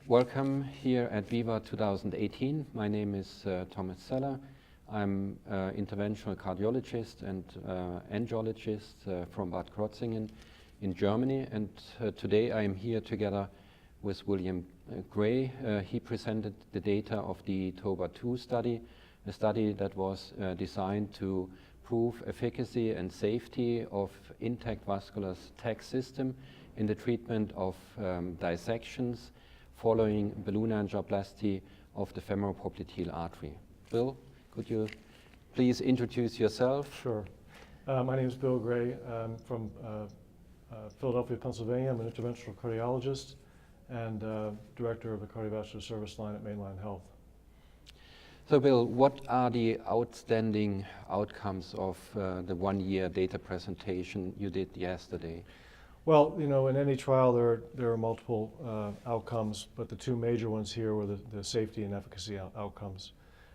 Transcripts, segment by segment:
Welcome here at VIVA 2018. My name is Thomas Zeller. I'm interventional cardiologist and angiologist from Bad Krozingen in Germany, and today I am here together with William Gray. He presented the data of the TOBA II study, a study that was designed to prove efficacy and safety of intact vascular's Tack system in the treatment of dissections following balloon angioplasty of the femoropopliteal artery. Bill, could you please introduce yourself? Sure. My name is Bill Gray. I'm from Philadelphia, Pennsylvania. I'm an interventional cardiologist and director of the cardiovascular service line at Mainline Health. So Bill, what are the outstanding outcomes of the one-year data presentation you did yesterday? Well, you know, in any trial there are multiple outcomes, but the two major ones here were the safety and efficacy outcomes.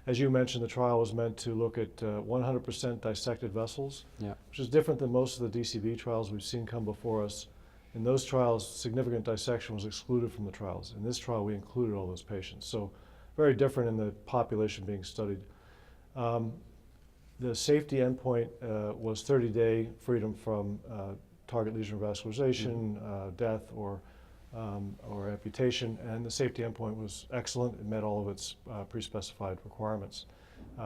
As you mentioned, the trial was meant to look at 100% dissected vessels, which is different than most of the DCB trials we've seen come before us. In those trials, significant dissection was excluded from the trials. In this trial, we included all those patients. So very different in the population being studied. The safety endpoint was 30-day freedom from target lesion vascularization, death, or amputation, and the safety endpoint was excellent. It met all of its pre-specified requirements.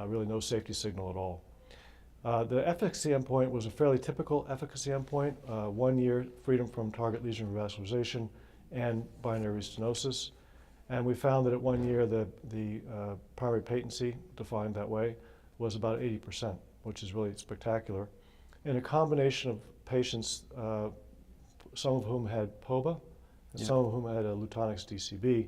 Really no safety signal at all. The efficacy endpoint was a fairly typical efficacy endpoint, 1 year freedom from target lesion vascularization and binary stenosis. And we found that at 1 year the primary patency, defined that way, was about 80%, which is really spectacular. In a combination of patients, some of whom had TOBA, and some of whom had a Lutonix DCB.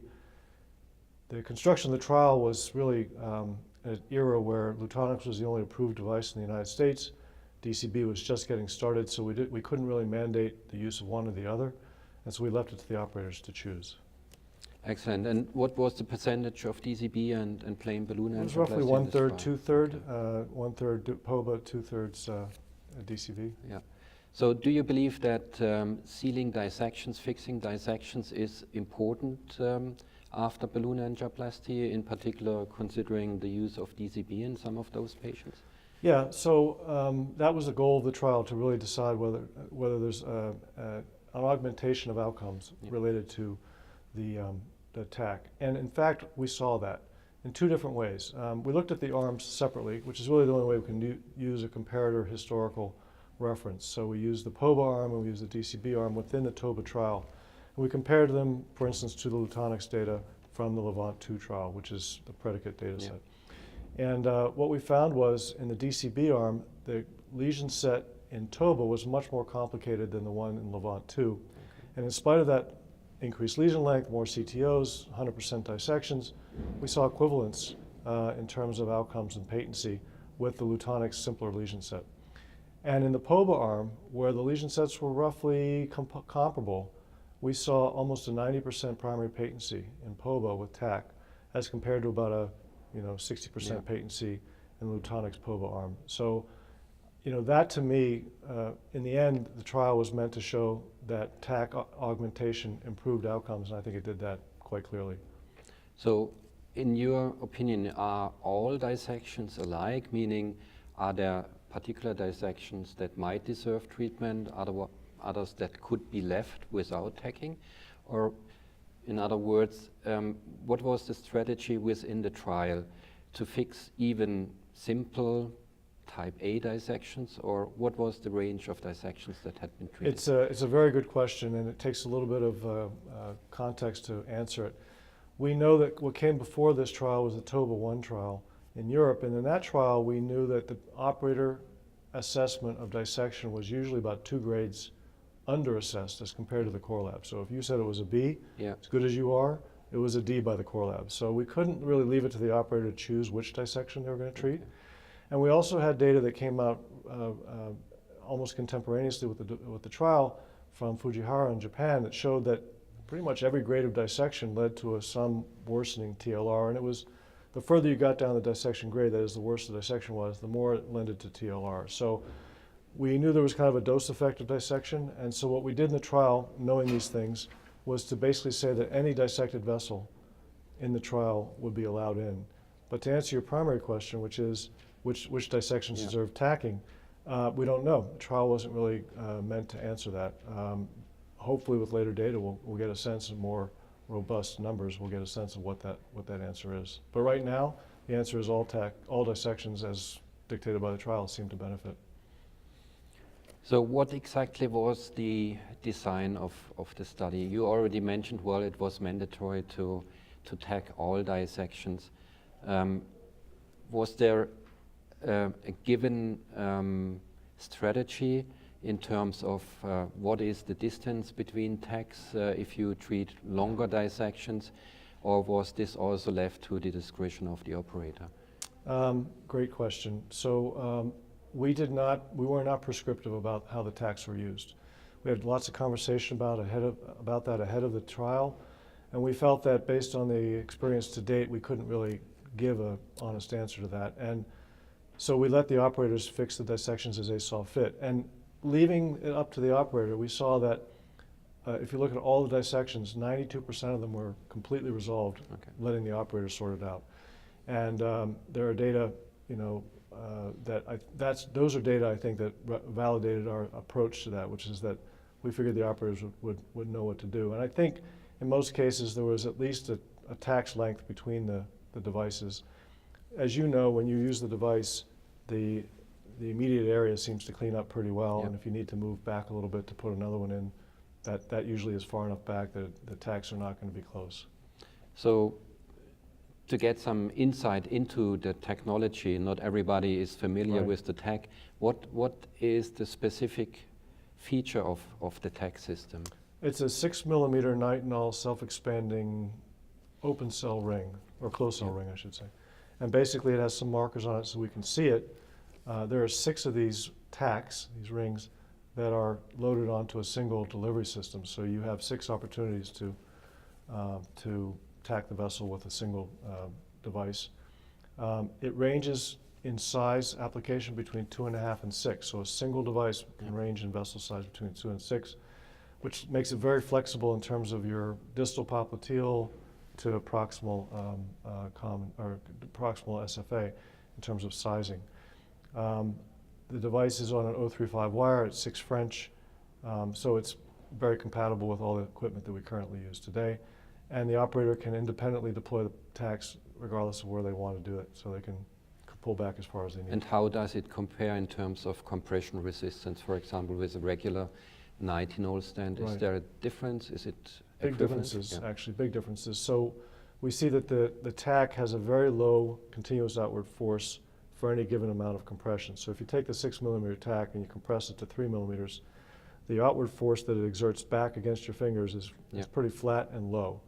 The construction of the trial was really an era where Lutonix was the only approved device in the United States. DCB was just getting started, so we couldn't really mandate the use of one or the other, and so we left it to the operators to choose. Excellent. And what was the percentage of DCB and plain balloon angioplasty? It was roughly 1/3, 2/3, 1/3 TOBA, 2/3 DCB. Yeah. So do you believe that sealing dissections, fixing dissections is important after balloon angioplasty, in particular considering the use of DCB in some of those patients? Yeah, so that was the goal of the trial, to really decide whether there's an augmentation of outcomes related to the Tack. And in fact, we saw that in two different ways. We looked at the arms separately, which is really the only way we can use a comparator historical reference. So we used the TOBA arm and we used the DCB arm within the TOBA trial. And we compared them, for instance, to the Lutonix data from the Levant II trial, which is the predicate data set. And what we found was in the DCB arm, the lesion set in TOBA was much more complicated than the one in Levant II. And in spite of that increased lesion length, more CTOs, 100% dissections, we saw equivalence in terms of outcomes and patency with the Lutonix simpler lesion set. And in the TOBA arm, where the lesion sets were roughly comparable, we saw almost a 90% primary patency in TOBA with Tack, as compared to about a 60% patency in the Lutonix TOBA arm. So, that to me, in the end, the trial was meant to show that Tack augmentation improved outcomes, and I think it did that quite clearly. So, in your opinion, are all dissections alike? Meaning, are there particular dissections that might deserve treatment, others that could be left without tacking? Or in other words, what was the strategy within the trial to fix even simple type A dissections, or what was the range of dissections that had been treated? It's a very good question, and it takes a little bit of context to answer it. We know that what came before this trial was the TOBA I trial in Europe, and in that trial we knew that the operator assessment of dissection was usually about 2 grades under-assessed as compared to the core lab. So if you said it was a B, as good as you are, it was a D by the core lab. So we couldn't really leave it to the operator to choose which dissection they were going to treat. And we also had data that came out almost contemporaneously with the trial from Fujihara in Japan that showed that pretty much every grade of dissection led to some worsening TLR, and it was the further you got down the dissection grade, that is, the worse the dissection was, the more it lended to TLR. So we knew there was kind of a dose effect of dissection, and so what we did in the trial, knowing these things, was to basically say that any dissected vessel in the trial would be allowed in. But to answer your primary question, which is which dissections deserve tacking, we don't know. The trial wasn't really meant to answer that. Hopefully with later data we'll get a sense of more robust numbers. We'll get a sense of what that answer is. But right now, the answer is all dissections as dictated by the trial seem to benefit. So what exactly was the design of the study? You already mentioned, well, it was mandatory to tack all dissections. Was there a given strategy in terms of what is the distance between tacks if you treat longer dissections, or was this also left to the discretion of the operator? Great question. So we were not prescriptive about how the tacks were used. We had lots of conversation about that ahead of the trial, and we felt that based on the experience to date, we couldn't really give an honest answer to that. And so we let the operators fix the dissections as they saw fit. And leaving it up to the operator, we saw that if you look at all the dissections, 92% of them were completely resolved, letting the operator sort it out. And there are data, those are data I think that validated our approach to that, which is that we figured the operators would know what to do. And I think in most cases there was at least a tack's length between the devices. As you know, when you use the device, the immediate area seems to clean up pretty well, and if you need to move back a little bit to put another one in, that usually is far enough back that the tacks are not going to be close. So to get some insight into the technology, not everybody is familiar with the tack. What is the specific feature of the tack system? It's a 6mm nitinol self-expanding open cell ring, or closed cell ring I should say. And basically it has some markers on it so we can see it. There are 6 of these tacks, these rings, that are loaded onto a single delivery system. So you have 6 opportunities to tack the vessel with a single device. It ranges in size application between 2.5 and 6. So a single device can range in vessel size between 2 and 6, which makes it very flexible in terms of your distal popliteal to proximal proximal SFA in terms of sizing. The device is on an 035 wire, it's 6 French, so it's very compatible with all the equipment that we currently use today. And the operator can independently deploy the tacks regardless of where they want to do it, so they can pull back as far as they need. And how does it compare in terms of compression resistance, for example, with a regular nitinol stand? Is there a difference? Is it big differences, actually, big differences. So we see that the tack has a very low continuous outward force for any given amount of compression. So if you take the 6mm tack and you compress it to 3mm, the outward force that it exerts back against your fingers is pretty flat and low.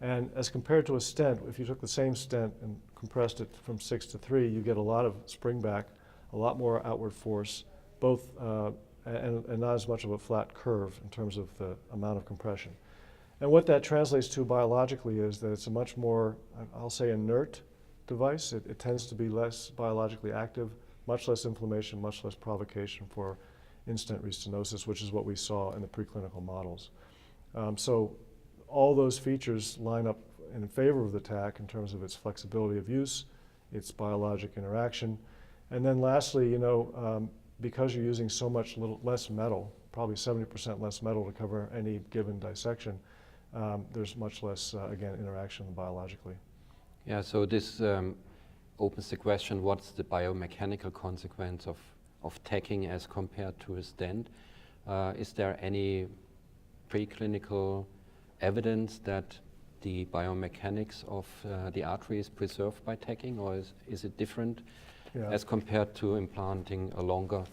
And as compared to a stent, if you took the same stent and compressed it from 6 to 3, you get a lot of spring back, a lot more outward force, both and not as much of a flat curve in terms of the amount of compression. And what that translates to biologically is that it's a much more, I'll say, inert device. It tends to be less biologically active, much less inflammation, much less provocation for in-stent restenosis, which is what we saw in the preclinical models. So all those features line up in favor of the tack in terms of its flexibility of use, its biologic interaction. And then lastly, because you're using so much less metal, probably 70% less metal to cover any given dissection, there's much less, again, interaction biologically. Yeah, so this opens the question, what's the biomechanical consequence of tacking as compared to a stent? Is there any preclinical evidence that the biomechanics of the artery is preserved by tacking, or is it different as compared to implanting a longer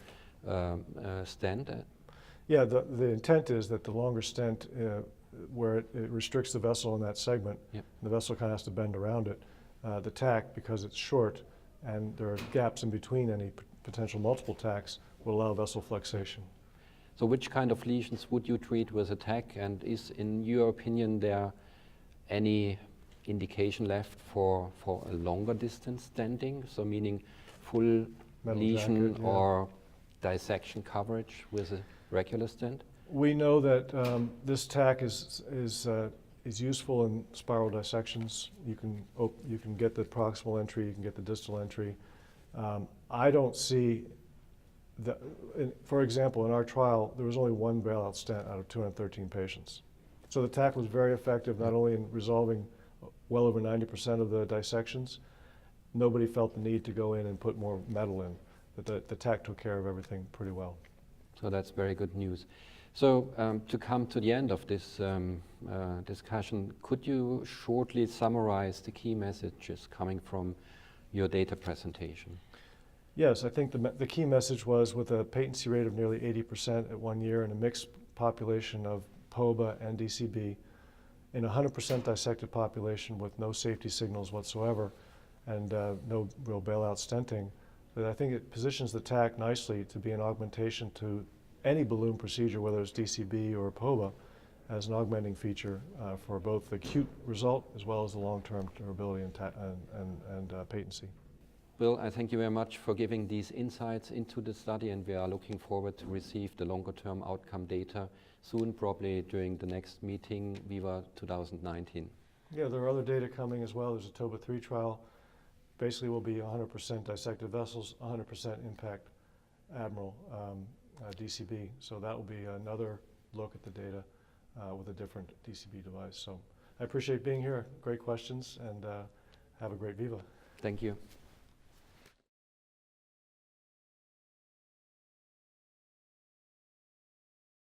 stent? Yeah, the intent is that the longer stent, where it restricts the vessel in that segment, the vessel kind of has to bend around it. The tack, because it's short and there are gaps in between any potential multiple tacks, will allow vessel flexation. So which kind of lesions would you treat with a tack, and is, in your opinion, there any indication left for a longer distance stenting, so meaning full Metal lesion jacket, or dissection coverage with a regular stent? We know that this tack is useful in spiral dissections. You can get the proximal entry, you can get the distal entry. I don't see for example, in our trial, there was only one bailout stent out of 213 patients. So the tack was very effective, not only in resolving well over 90% of the dissections. Nobody felt the need to go in and put more metal in. The tack took care of everything pretty well. So that's very good news. So to come to the end of this discussion, could you shortly summarize the key messages coming from your data presentation? Yes, I think the key message was, with a patency rate of nearly 80% at 1 year in a mixed population of TOBA and DCB, in a 100% dissected population with no safety signals whatsoever and no real bailout stenting, that I think it positions the tack nicely to be an augmentation to any balloon procedure, whether it's DCB or TOBA, as an augmenting feature for both the acute result as well as the long-term durability and patency. Bill, I thank you very much for giving these insights into the study, and we are looking forward to receive the longer-term outcome data soon, probably during the next meeting, VIVA 2019. Yeah, there are other data coming as well. There's a TOBA II trial. Basically, will be 100% dissected vessels, 100% impact admiral DCB. So that will be another look at the data with a different DCB device. So I appreciate being here. Great questions, and have a great VIVA. Thank you.